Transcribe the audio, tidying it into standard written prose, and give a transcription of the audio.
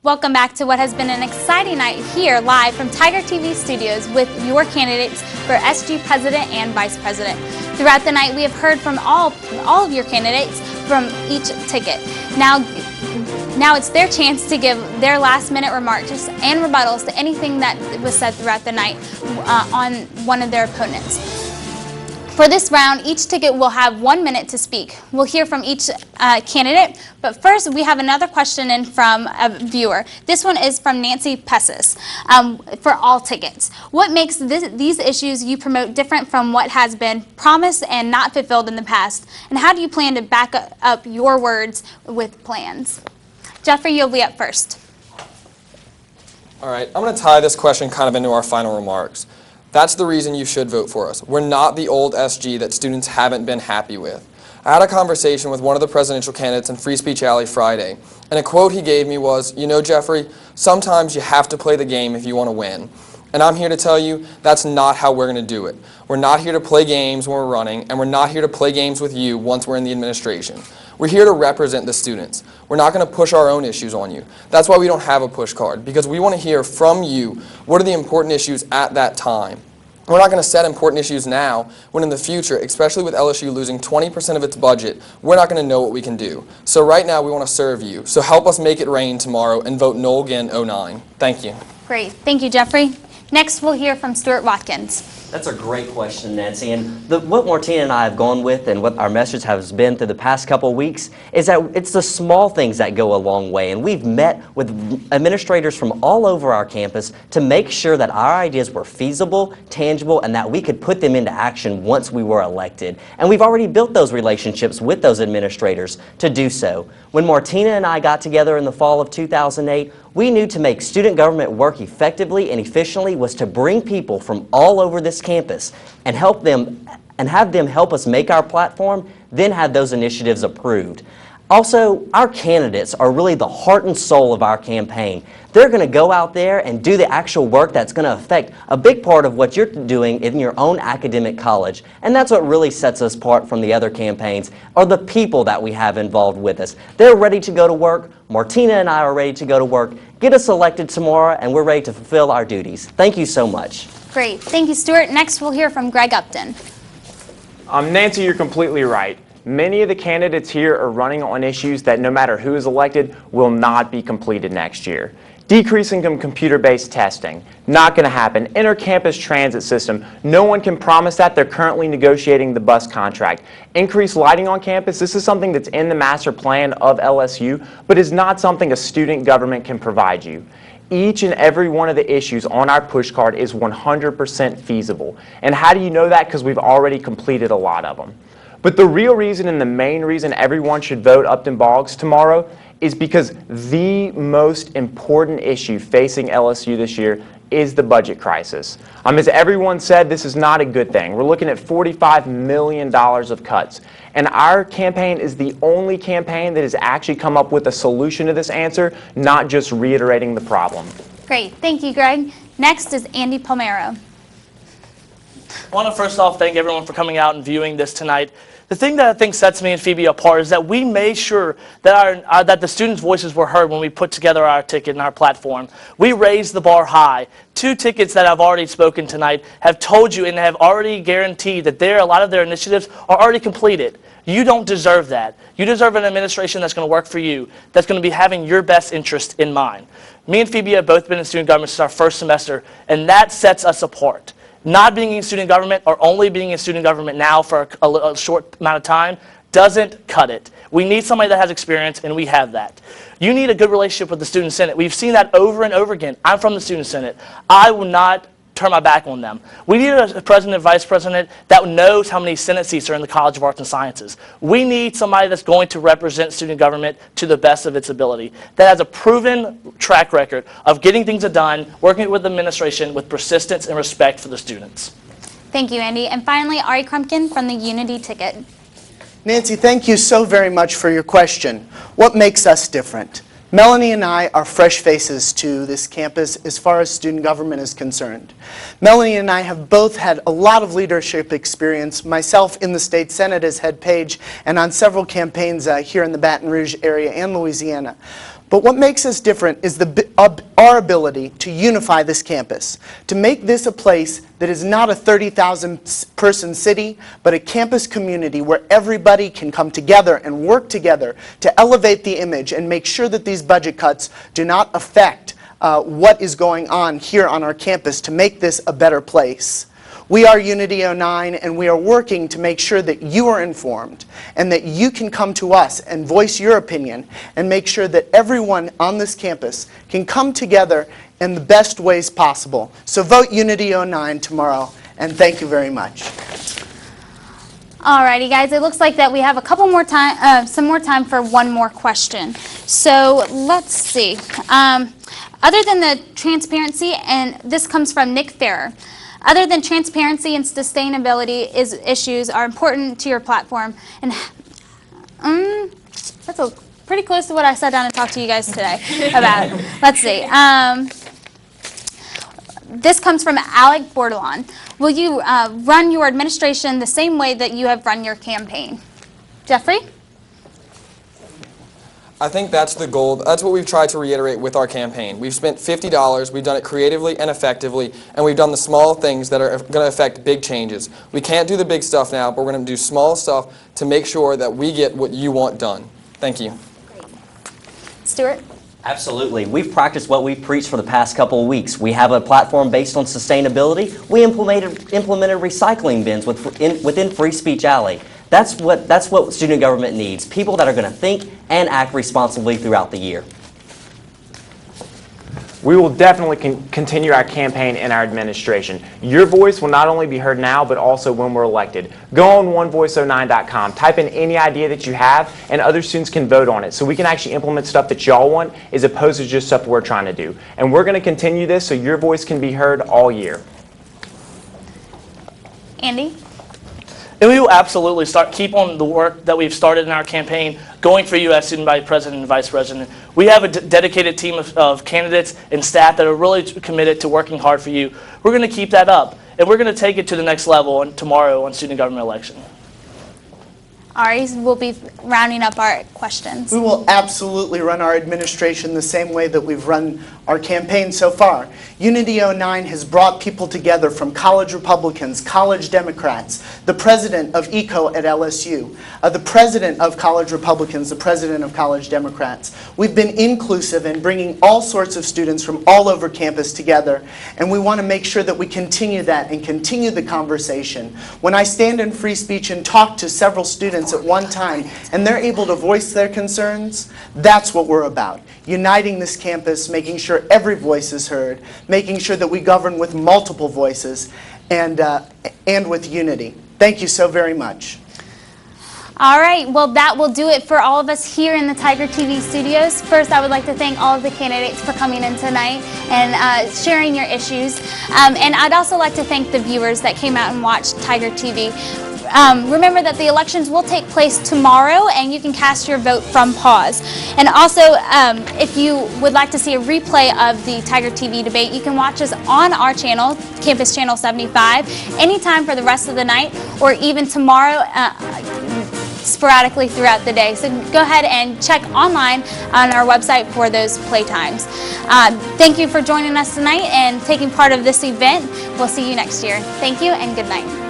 Welcome back to what has been an exciting night here live from Tiger TV studios with your candidates for SG President and Vice President. Throughout the night, we have heard from all of your candidates from each ticket. Now it's their chance to give their last-minute remarks and rebuttals to anything that was said throughout the night on one of their opponents. For this round, each ticket will have 1 minute to speak. We'll hear from each candidate, but first we have another question in from a viewer. This one is from Nancy Pessis for all tickets. What makes these issues you promote different from what has been promised and not fulfilled in the past? And how do you plan to back up your words with plans? Jeffrey, you'll be up first. All right, I'm going to tie this question kind of into our final remarks. That's the reason you should vote for us. We're not the old SG that students haven't been happy with. I had a conversation with one of the presidential candidates in Free Speech Alley Friday, and a quote he gave me was, "You know, Jeffrey, sometimes you have to play the game if you want to win." And I'm here to tell you that's not how we're going to do it. We're not here to play games when we're running, and we're not here to play games with you once we're in the administration. We're here to represent the students. We're not going to push our own issues on you. That's why we don't have a push card, because we want to hear from you what are the important issues at that time. We're not going to set important issues now when in the future, especially with LSU losing 20% of its budget, we're not going to know what we can do. So right now we want to serve you. So help us make it rain tomorrow and vote no again 09. Thank you. Great. Thank you, Jeffrey. Next we'll hear from Stuart Watkins. That's a great question, Nancy. And what Martina and I have gone with and what our message has been through the past couple of weeks is that it's the small things that go a long way. And we've met with administrators from all over our campus to make sure that our ideas were feasible, tangible, and that we could put them into action once we were elected. And we've already built those relationships with those administrators to do so. When Martina and I got together in the fall of 2008, we knew to make student government work effectively and efficiently was to bring people from all over this campus and have them help us make our platform, then have those initiatives approved. Also, our candidates are really the heart and soul of our campaign. They're going to go out there and do the actual work that's going to affect a big part of what you're doing in your own academic college. And that's what really sets us apart from the other campaigns, are the people that we have involved with us. They're ready to go to work. Martina and I are ready to go to work. Get us elected tomorrow, and we're ready to fulfill our duties. Thank you so much. Great. Thank you, Stuart. Next, we'll hear from Greg Upton. Nancy, you're completely right. Many of the candidates here are running on issues that no matter who is elected will not be completed next year. Decreasing computer-based testing, not going to happen. Inter-campus transit system, no one can promise that. They're currently negotiating the bus contract. Increased lighting on campus, this is something that's in the master plan of LSU, but is not something a student government can provide you. Each and every one of the issues on our push card is 100% feasible. And how do you know that? Because we've already completed a lot of them. But the real reason and the main reason everyone should vote Upton Boggs tomorrow is because the most important issue facing LSU this year is the budget crisis. As everyone said, this is not a good thing. We're looking at $45 million of cuts. And our campaign is the only campaign that has actually come up with a solution to this answer, not just reiterating the problem. Great. Thank you, Greg. Next is Andy Palmero. I want to first off thank everyone for coming out and viewing this tonight. The thing that I think sets me and Phoebe apart is that we made sure that that the students' voices were heard when we put together our ticket and our platform. We raised the bar high. 2 tickets that I've already spoken tonight have told you and have already guaranteed that a lot of their initiatives are already completed. You don't deserve that. You deserve an administration that's going to work for you, that's going to be having your best interest in mind. Me and Phoebe have both been in student government since our first semester, and that sets us apart. Not being in student government or only being in student government now for a short amount of time doesn't cut it. We need somebody that has experience, and we have that. You need a good relationship with the Student Senate. We've seen that over and over again. I'm from the Student Senate. I will not turn my back on them. We need a president and vice president that knows how many Senate seats are in the College of Arts and Sciences. We need somebody that's going to represent student government to the best of its ability, that has a proven track record of getting things done, working with the administration with persistence and respect for the students. Thank you, Andy. And finally, Ari Crumpkin from the Unity ticket. Nancy, thank you so very much for your question. What makes us different? Melanie and I are fresh faces to this campus as far as student government is concerned. Melanie and I have both had a lot of leadership experience, myself in the state senate as head page and on several campaigns here in the Baton Rouge area and Louisiana. But what makes us different is our ability to unify this campus, to make this a place that is not a 30,000 person city, but a campus community where everybody can come together and work together to elevate the image and make sure that these budget cuts do not affect what is going on here on our campus to make this a better place. We are Unity 09, and we are working to make sure that you are informed and that you can come to us and voice your opinion and make sure that everyone on this campus can come together in the best ways possible. So vote Unity 09 tomorrow, and thank you very much. Alrighty, guys, it looks like that we have a couple more time, some more time for one more question. So let's see. Other than the transparency, and this comes from Nick Farrer, other than transparency and sustainability issues are important to your platform, and that's pretty close to what I sat down and talked to you guys today about. Let's see. This comes from Alec Bordelon. Will you run your administration the same way that you have run your campaign? Jeffrey? I think that's the goal. That's what we've tried to reiterate with our campaign. We've spent $50, we've done it creatively and effectively, and we've done the small things that are going to affect big changes. We can't do the big stuff now, but we're going to do small stuff to make sure that we get what you want done. Thank you. Stuart? Absolutely. We've practiced what we've preached for the past couple of weeks. We have a platform based on sustainability. We implemented recycling bins within Free Speech Alley. That's what student government needs, people that are going to think and act responsibly throughout the year. We will definitely continue our campaign in our administration. Your voice will not only be heard now, but also when we're elected. Go on onevoice09.com, type in any idea that you have, and other students can vote on it. So we can actually implement stuff that y'all want as opposed to just stuff we're trying to do. And we're going to continue this so your voice can be heard all year. Andy? And we will absolutely keep on the work that we've started in our campaign, going for you as student body president and vice president. We have a dedicated team of candidates and staff that are really committed to working hard for you. We're going to keep that up, and we're going to take it to the next level tomorrow on student government election. Ari will be rounding up our questions. We will absolutely run our administration the same way that we've run our campaign so far. Unity 09 has brought people together from college Republicans, college Democrats, the president of ECO at LSU, the president of college Republicans, the president of college Democrats. We've been inclusive in bringing all sorts of students from all over campus together, and we want to make sure that we continue that and continue the conversation. When I stand in free speech and talk to several students at one time, and they're able to voice their concerns, that's what we're about. Uniting this campus, making sure every voice is heard, making sure that we govern with multiple voices, and with unity. Thank you so very much. All right, well, that will do it for all of us here in the Tiger TV studios. First, I would like to thank all of the candidates for coming in tonight and sharing your issues. And I'd also like to thank the viewers that came out and watched Tiger TV. Remember that the elections will take place tomorrow, and you can cast your vote from pause. And also, if you would like to see a replay of the Tiger TV debate, you can watch us on our channel, Campus Channel 75, anytime for the rest of the night, or even tomorrow, sporadically throughout the day. So go ahead and check online on our website for those play times. Thank you for joining us tonight and taking part of this event. We'll see you next year. Thank you and good night.